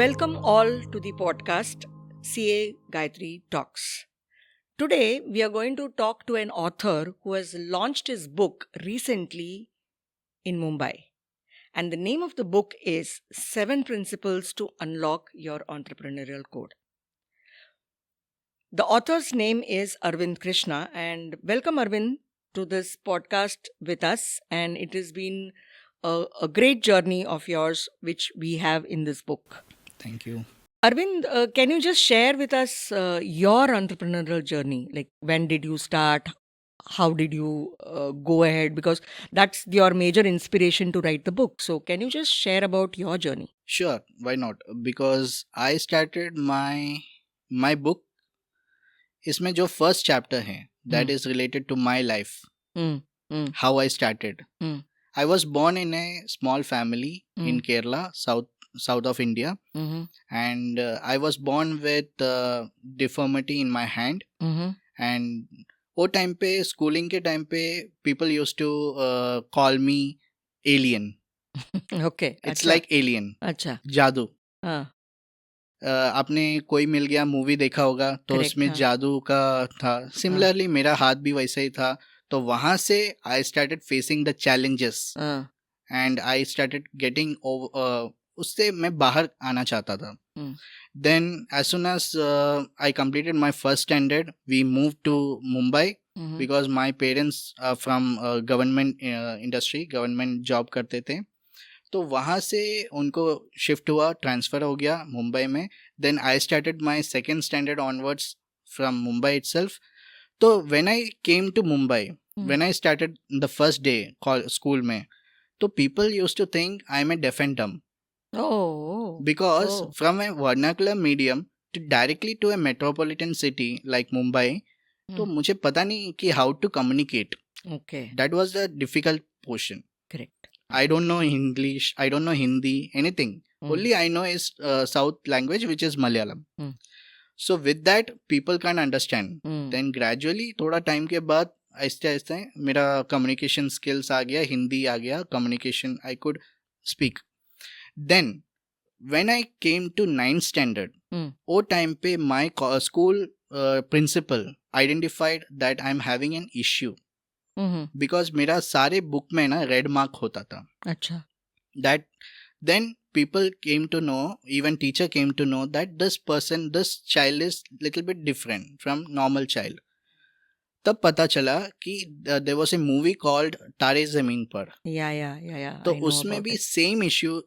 Welcome all to the podcast CA Gayatri Talks. Today we are going to talk to an author who has launched his book recently in Mumbai. And the name of the book is 7 Principles to Unlock Your Entrepreneurial Code. The author's name is Arvind Krishna, and welcome Arvind to this podcast with us. And it has been a great journey of yours which we have in this book. Thank you. Arvind, can you just share with us your entrepreneurial journey? Like, when did you start? How did you go ahead? Because that's your major inspiration to write the book. So, can you just share about your journey? Sure, why not? Because I started my book. इसमें जो first chapter है, that is related to my life, how I started. I was born in a small family in Kerala, south of India, and I was born with deformity in my hand. And वो time पे schooling के time पे people used to call me alien. Okay. It's like alien. अच्छा. जादू. हाँ. आपने कोई मिल गया मूवी देखा होगा तो Correct, उसमें हाँ. जादू का था. सिमिलरली मेरा हाथ भी वैसा ही था. तो वहां से I started facing the challenges and I started getting उससे मैं बाहर आना चाहता था. Then as soon as I completed my first standard we move to Mumbai because my parents from government industry, government job करते थे. तो वहाँ से उनको शिफ्ट हुआ, ट्रांसफ़र हो गया मुंबई में. Then I started my second standard onwards from Mumbai itself. तो when I came to Mumbai, when I started the first day school में, तो people use to think I am a deaf and dumb. Because from a vernacular medium to directly to a metropolitan city like Mumbai, तो मुझे पता नहीं कि how to communicate. Okay. That was the difficult portion. Correct. I don't know English, I don't know Hindi, anything. Only I know is South language, which is Malayalam. So with that, people can't understand. Then gradually, थोड़ा time के बाद आहिस्ते आहिस्ते मेरा communication skills आ गया, हिंदी आ गया, communication I could speak. Then when I came to 9th standard, वो time पे my school principal identified that I'm having an issue. Because मेरा सारे बुक में ना रेड मार्क होता था. अच्छा. That then people came to know, even teacher came to know that this child is little bit different from normal child. तब पता चला कि there was a movie called तारे ज़मीन पर. Yeah. तो उसमें भी same issue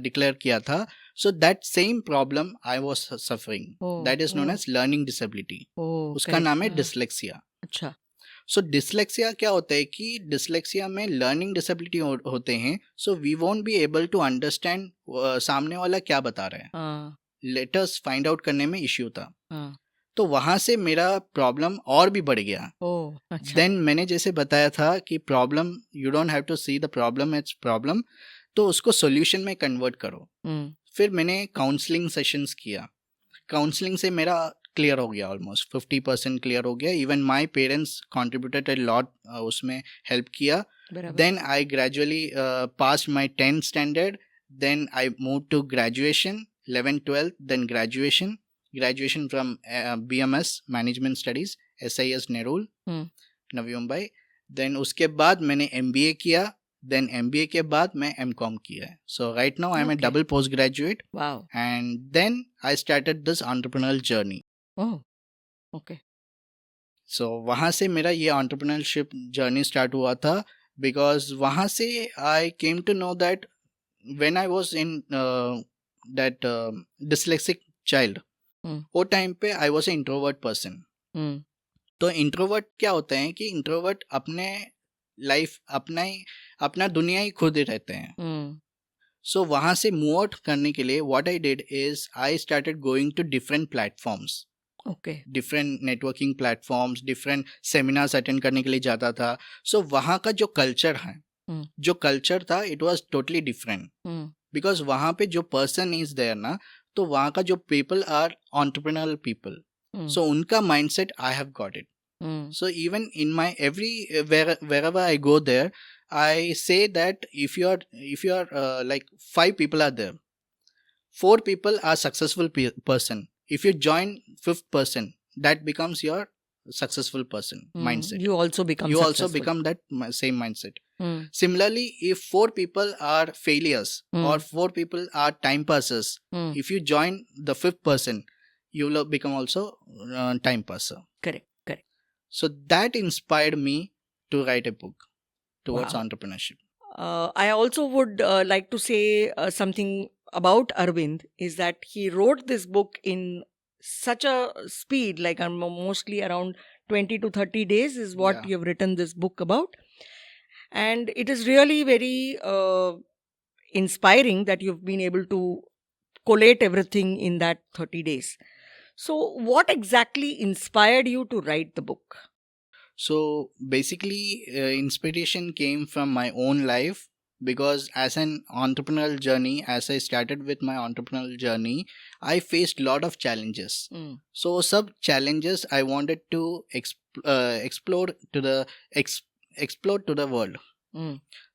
declare किया था. So that same problem I was suffering. That is known as learning disability. उसका नाम है dyslexia. अच्छा. सो डिसलेक्सिया क्या होता है कि डिसलेक्सिया में लर्निंग डिसेबिलिटी होते हैं. So we won't be able to understand सामने वाला क्या बता रहा है. लेटर्स फाइंड आउट करने में इश्यू था. तो वहां से मेरा प्रॉब्लम और भी बढ़ गया. देन मैंने जैसे बताया था कि problem you don't have to see the problem as problem, तो उसको सोल्यूशन में कन्वर्ट करो. फिर मैंने काउंसलिंग सेशंस किया. काउंसलिंग से मेरा क्लियर हो गया, ऑलमोस्ट 50% क्लियर हो गया. Even my parents contributed a lot, उसमें हेल्प किया. Then I gradually pass my 10th standard. Then I move to graduation, 11th 12th, then graduation from BMS management studies, SIS Nehru, Navi Mumbai. देन उसके बाद मैंने MBA किया. Then MBA के बाद मैं MCOM किया है. So right now I am a double post graduate. And then I started this entrepreneurial journey. Okay. So वहाँ से मेरा ये एंटरप्रेन्योरशिप जर्नी स्टार्ट हुआ था. बिकॉज वहाँ से I came to know that when I was in that dyslexic child, वो time पे I was a introvert person. तो इंट्रोवर्ट क्या होता है कि इंट्रोवर्ट अपने लाइफ अपना दुनिया ही खुद ही रहते हैं. सो वहाँ से मूव आउट करने के लिए what I did is I started going to different platforms. Different networking platforms, different seminars attend करने के लिए जाता था. सो वहाँ का जो कल्चर था it was totally different. Because वहाँ पे जो पर्सन इज देयर ना, तो वहाँ का जो पीपल आर एंटरप्रेन्योरल पीपल. सो उनका mindset I have got it. So even in my wherever I go there, I say that if you are like 5 people are there, 4 people are successful person. If you join 5th person, that becomes your successful person mindset. You also become You successful. also become that same mindset. Hmm. Similarly, if 4 people are failures or 4 people are time passers, if you join the 5th person, you will become also time passer. Correct. So that inspired me to write a book towards Wow. entrepreneurship. I also would like to say something about Arvind, is that he wrote this book in such a speed, like mostly around 20 to 30 days is what Yeah. you have written this book about. And it is really very inspiring that you've been able to collate everything in that 30 days. So, what exactly inspired you to write the book? So basically, inspiration came from my own life, because as an entrepreneurial journey, as I started with my entrepreneurial journey, I faced lot of challenges. So sub challenges I wanted to explore to the world.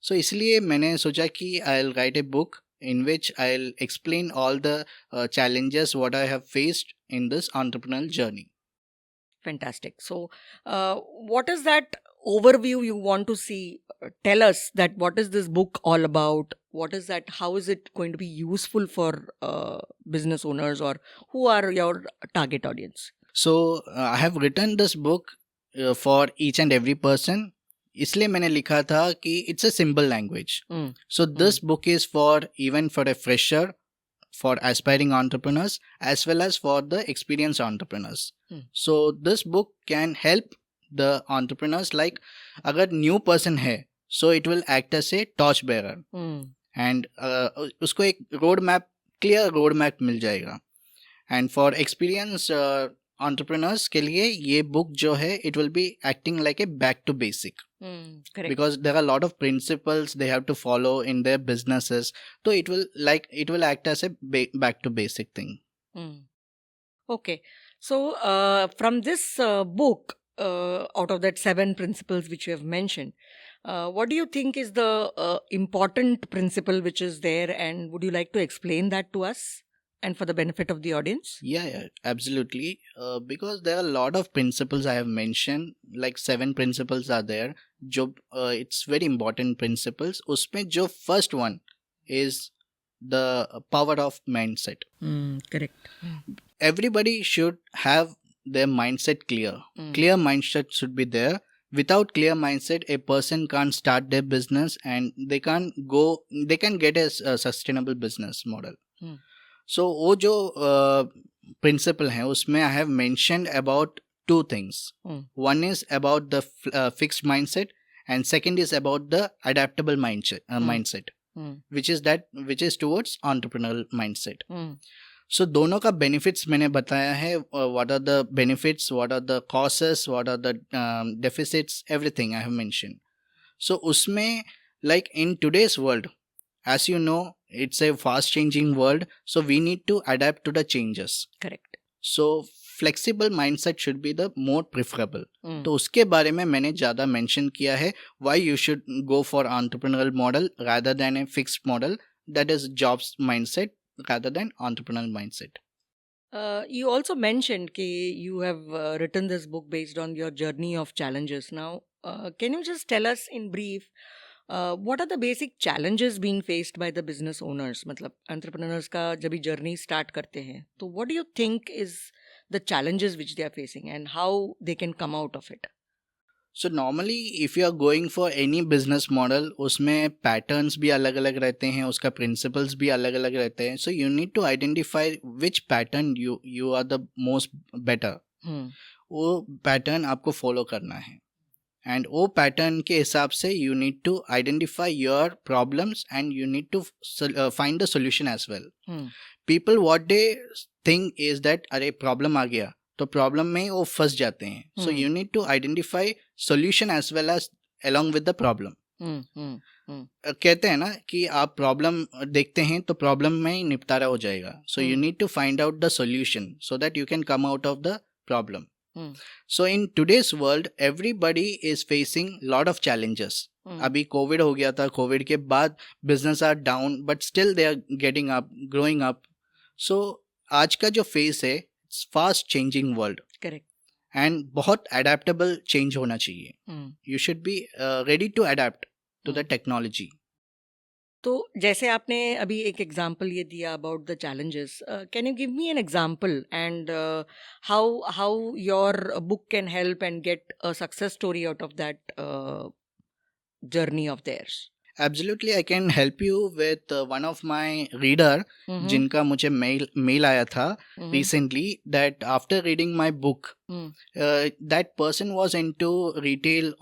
So इसलिए मैंने सोचा कि I'll write a book in which I'll explain all the challenges what I have faced in this entrepreneurial journey. Fantastic. So, what is that overview you want to see? Tell us that what is this book all about? What is that? How is it going to be useful for business owners, or who are your target audience? So I have written this book for each and every person. इसलिए मैंने लिखा था कि it's a simple language. So this book is for even for a fresher, for aspiring entrepreneurs, as well as for the experienced entrepreneurs. So this book can help the entrepreneurs, like अगर new person है, so it will act as a torch bearer. And उसको एक road map, clear road map मिल जाएगा. And for experienced entrepreneurs के लिए ये book जो है, it will be acting like a back to basic. Correct. Because there are a lot of principles they have to follow in their businesses, so it will act as a back to basic thing. Okay, so from this book, out of that 7 principles which you have mentioned, what do you think is the important principle which is there, and would you like to explain that to us and for the benefit of the audience? Yeah, absolutely. Because there are a lot of principles I have mentioned, like 7 principles are there. जो it's very important principles. उसमें जो first one is the power of mindset. Correct. Everybody should have their mindset clear. Clear mindset should be there. Without clear mindset, a person can't start their business, and they can get a sustainable business model. So वो जो principle है, उसमें I have mentioned about 2 things. One is about the fixed mindset, and second is about the adaptable mindset, which is towards entrepreneurial mindset. So दोनों का benefits मैंने बताया है. What are the benefits, what are the causes, what are the deficits, everything I have mentioned. So उसमें, like in today's world, as you know, it's a fast changing world, so we need to adapt to the changes. Correct. So flexible mindset should be the more preferable. तो उसके बारे में मैंने ज़्यादा mention किया है, why you should go for entrepreneurial model rather than a fixed model, that is jobs mindset rather than entrepreneurial mindset. You also mentioned that you have written this book based on your journey of challenges. Now, can you just tell us in brief, what are the basic challenges being faced by the business owners? मतलब entrepreneurs का जब भी journey start करते हैं, तो what do you think is the challenges which they are facing and how they can come out of it? So normally if you are going for any business model, उसमें patterns भी अलग अलग रहते हैं, उसका principles भी अलग अलग रहते हैं. So you need to identify which pattern you are the most better. वो pattern आपको follow करना है. And वो pattern के हिसाब से you need to identify your problems and you need to find the solution as well. People what they think is that अरे problem आ गया, तो प्रॉब्लम में वो फंस जाते हैं. So you need to identify solution as well as along with the problem. कहते हैं ना कि आप प्रॉब्लम देखते हैं तो प्रॉब्लम में ही निपटारा हो जाएगा. So you need to find out the solution so that you can come out of the problem. So in today's world everybody is facing lot of challenges. अभी कोविड हो गया था, कोविड के बाद business are down but still they are getting up, growing up. So आज का जो face है, it's fast changing world correct. And बहुत अडेप्टेबल चेंज होना चाहिए. You should be ready to adapt to the technology. तो जैसे आपने अभी एक एग्जांपल ये दिया about the challenges, can you give me an example and how how your book can help and get a success story out of that journey of theirs? Absolutely I can help you with one of my reader जिनका मुझे mail आया था recently that after reading my book, that person was into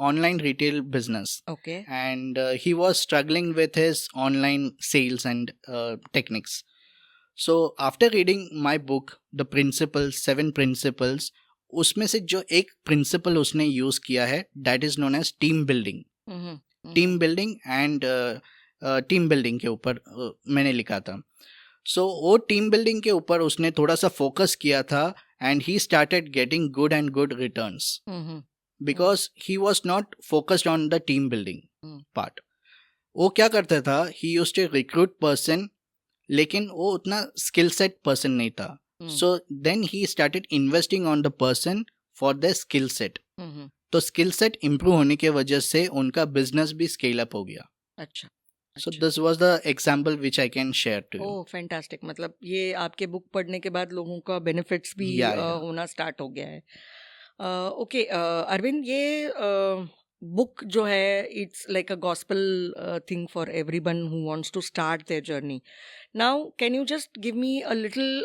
online retail business. Okay. And he was struggling with his online sales and techniques. So after reading my book, the principles, 7 principles, उसमें से जो एक principal उसने use किया है, that is known as team building. Team building and team building के ऊपर मैंने लिखा था. सो वो टीम बिल्डिंग के ऊपर उसने थोड़ा सा फोकस किया था and he started getting good and good returns because he was not focused on the team building part. वो क्या करता था, he used to recruit person, लेकिन वो उतना स्किल सेट पर्सन नहीं था. So then he started investing on the person for the skill set. तो स्किल सेट इम्प्रूव होने के वजह से उनका बिजनेस भी स्केल अप हो गया. अच्छा. So this was the example which I can share to you. Oh, fantastic. मतलब ये आपके बुक पढ़ने के बाद लोगों का बेनिफिट्स भी होना स्टार्ट हो गया है. ओके अरविंद, ये बुक जो है it's like a gospel thing for everyone who wants to start their journey. Now can you just give me a little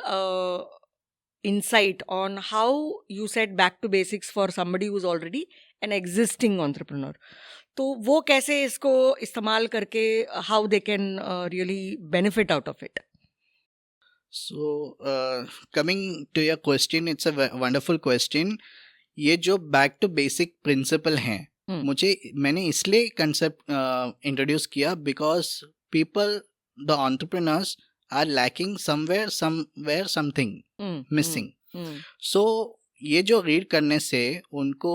insight on how you said back to basics for somebody who's already an existing entrepreneur? तो वो कैसे इसको इस्तेमाल करके how they can really benefit out of it? So coming to your question, it's a wonderful question. ये जो back to basic principle हैं, मैंने इसलिए कंसेप्ट इंट्रोड्यूस किया because people, the entrepreneurs are lacking somewhere something missing. So ये जो read करने से उनको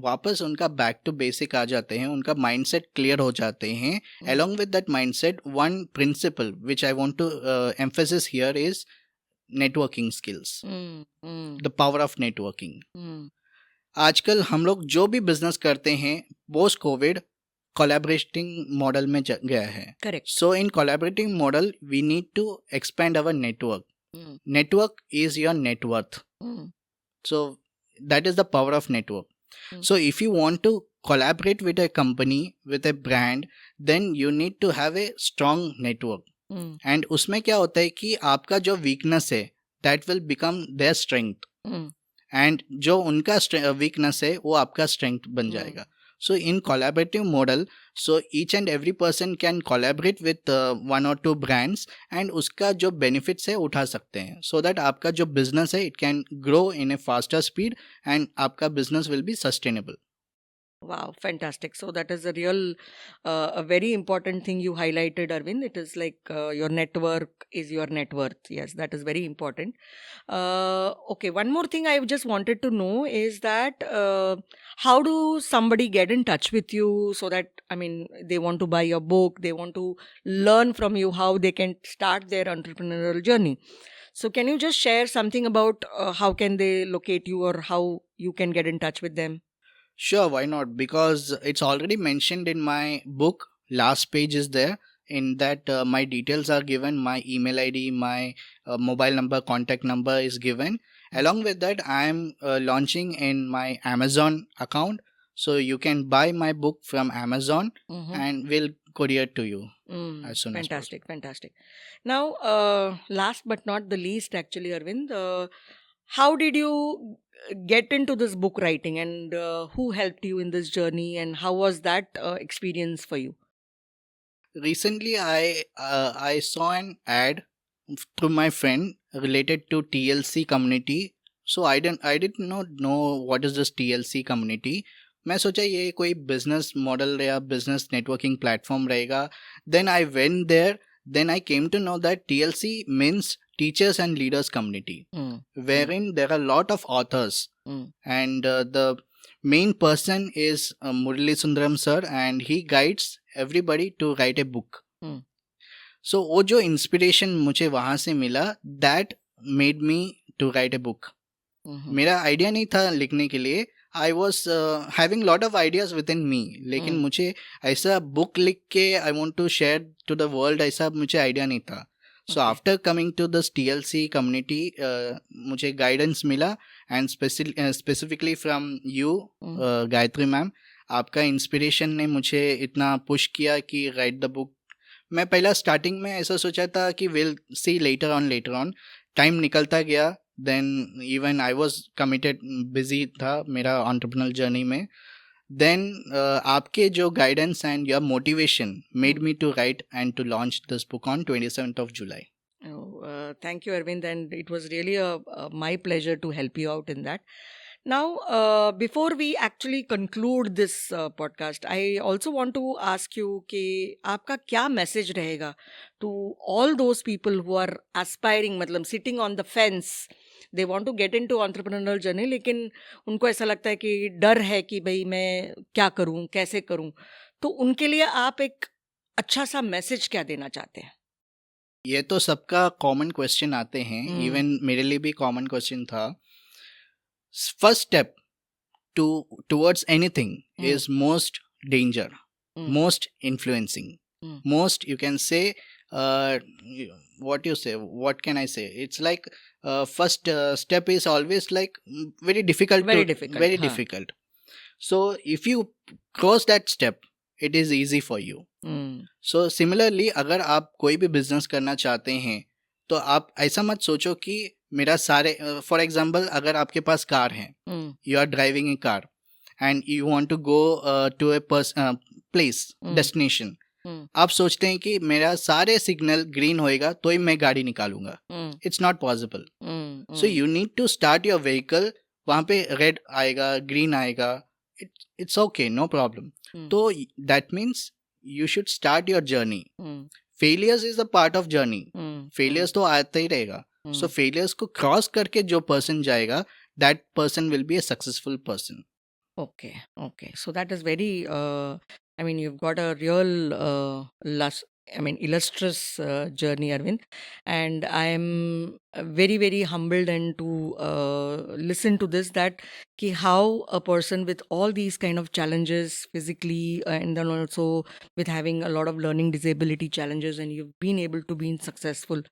वापस उनका बैक टू बेसिक आ जाते हैं, उनका माइंडसेट क्लियर हो जाते हैं. along with that mindset, one principle which I want to emphasize here is networking skills. The power of networking. आजकल हम लोग जो भी बिजनेस करते हैं पोस्ट कोविड कोलैबोरेटिंग मॉडल में गया है. Correct. So in collaborating model we need to expand our network. Network is your net worth. So that is the power of network. So if you want to collaborate with a company, with a brand, then you need to have a strong network. And उसमें क्या होता है कि आपका जो weakness है that will become their strength. And जो उनका weakness है वो आपका strength बन जाएगा. So in collaborative model, so each and every person can collaborate with one or two brands and उसका जो benefits है उठा सकते हैं, so that आपका जो business है it can grow in a faster speed and आपका business will be sustainable. Wow, fantastic. So that is a real, a very important thing you highlighted, Arvind. It is like your network is your net worth. Yes, that is very important. Okay, one more thing I just wanted to know is that how do somebody get in touch with you so that, I mean, they want to buy your book, they want to learn from you how they can start their entrepreneurial journey. So can you just share something about how can they locate you or how you can get in touch with them? Sure, why not? Because it's already mentioned in my book. Last page is there. In that, my details are given. My email ID, my mobile number, contact number is given. Along with that, I am launching in my Amazon account. So you can buy my book from Amazon and we'll courier to you as soon as possible. Fantastic. Now, last but not the least, actually, Arvind, how did you get into this book writing and who helped you in this journey and how was that experience for you? Recently I saw an ad through my friend related to TLC community. So I did not know what is this TLC community. मैं सोचा ये कोई business model या business networking platform रहेगा. Then I went there. Then I came to know that TLC means Teachers and Leaders Community, wherein there are a lot of authors. And the main person is Murali Sundaram sir, and he guides everybody to write a book. So वो जो inspiration मुझे वहाँ से मिला, that made me to write a book. मेरा idea नहीं था लिखने के लिए. I was having lot of ideas within me, लेकिन मुझे ऐसा बुक लिख के I want to share to the world, ऐसा मुझे आइडिया नहीं था. So after coming to this TLC community, मुझे गाइडेंस मिला, and specifically from you Gayatri ma'am. आपका इंस्पिरेशन ने मुझे इतना पुश किया कि राइट द बुक. मैं पहला स्टार्टिंग में ऐसा सोचा था कि will see later on. Time निकलता गया, then even I was committed, busy था मेरा एंटरप्रेन्योर जर्नी में. देन आपके जो guidance and your motivation made me to write and to launch this book on 27th of July. Thank you, Arvind, and it was really my pleasure to help you out in that. Now, before we actually conclude this podcast, I also want to ask you कि आपका क्या message रहेगा to all those people who are aspiring, मतलब sitting on the fence, they want to get into entrepreneurial journey, लेकिन उनको ऐसा लगता है कि डर है कि भाई मैं क्या करूं, कैसे करूं, तो उनके लिए आप एक अच्छा सा मैसेज क्या देना चाहते हैं? ये तो सबका कॉमन क्वेश्चन आते हैं, इवन मेरे लिए भी कॉमन क्वेश्चन था. First step towards anything is most danger, most influencing, most, you can say, what can I say, it's like first step is always like very difficult. Difficult. So if you cross that step, it is easy for you. So similarly, अगर आप कोई भी business करना चाहते हैं तो आप ऐसा मत सोचो कि मेरा सारे, फॉर एग्जाम्पल अगर आपके पास कार है, you are driving a car and you want to go to a place, destination. आप सोचते हैं कि मेरा सारे सिग्नल ग्रीन होएगा तो ही मैं गाड़ी निकालूंगा. It's not possible. So you need to start your vehicle. वहाँ पे रेड आएगा, ग्रीन आएगा, इट्स ओके, नो प्रॉब्लम. तो that means you should start your journey. Failures is a part of journey. Failures तो आते ही रहेगा. सो फेलियर्स को cross करके जो पर्सन जाएगा, that person will be a successful person. Okay. So that is very, I mean, you've got a real, illustrious journey, Arvind. And I'm very, very humbled and to listen to this, that ki how a person with all these kind of challenges physically, and then also with having a lot of learning disability challenges, and you've been able to be successful.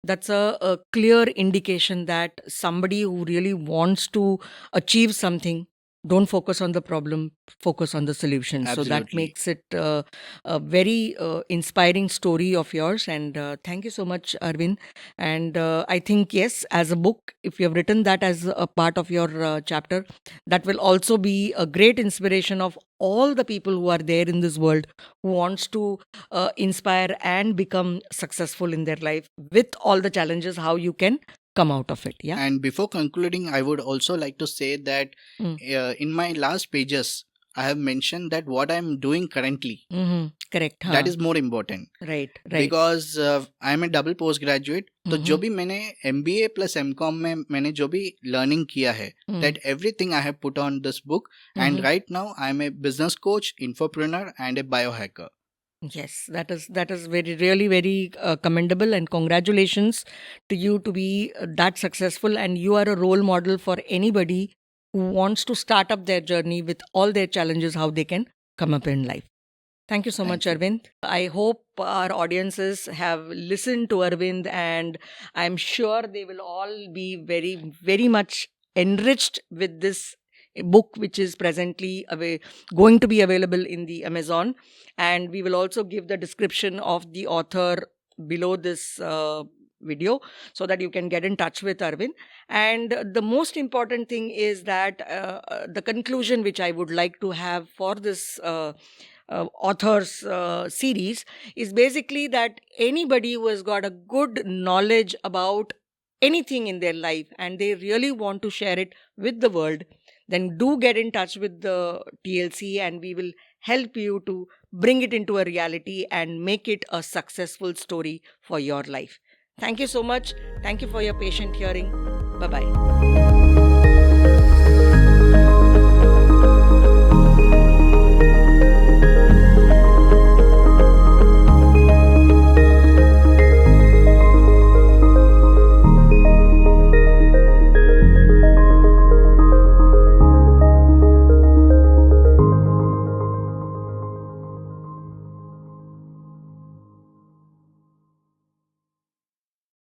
That's a clear indication that somebody who really wants to achieve something, don't focus on the problem, focus on the solution. So that Absolutely. makes it a very inspiring story of yours. And thank you so much, Arvind. And I think, yes, as a book, if you have written that as a part of your chapter, that will also be a great inspiration of all the people who are there in this world who wants to inspire and become successful in their life with all the challenges, how you can come out of it. Yeah. And before concluding, I would also like to say that in my last pages, I have mentioned that what I am doing currently. Correct. That is more important. Right. Because I am a double postgraduate. तो जो भी मैंने MBA plus MCom में मैंने जो भी learning किया है, that everything I have put on this book. And right now I am a business coach, infopreneur, and a biohacker. Yes, that is really very commendable, and congratulations to you to be that successful, and you are a role model for anybody who wants to start up their journey with all their challenges, how they can come up in life. Thank you so much, Arvind. I hope our audiences have listened to Arvind, and I'm sure they will all be very, very much enriched with this book, which is presently going to be available in the Amazon. And we will also give the description of the author below this video, so that you can get in touch with Arvind. And the most important thing is that the conclusion which I would like to have for this author's series is basically that anybody who has got a good knowledge about anything in their life and they really want to share it with the world, then do get in touch with the TLC, and we will help you to bring it into a reality and make it a successful story for your life. Thank you so much. Thank you for your patient hearing. Bye-bye.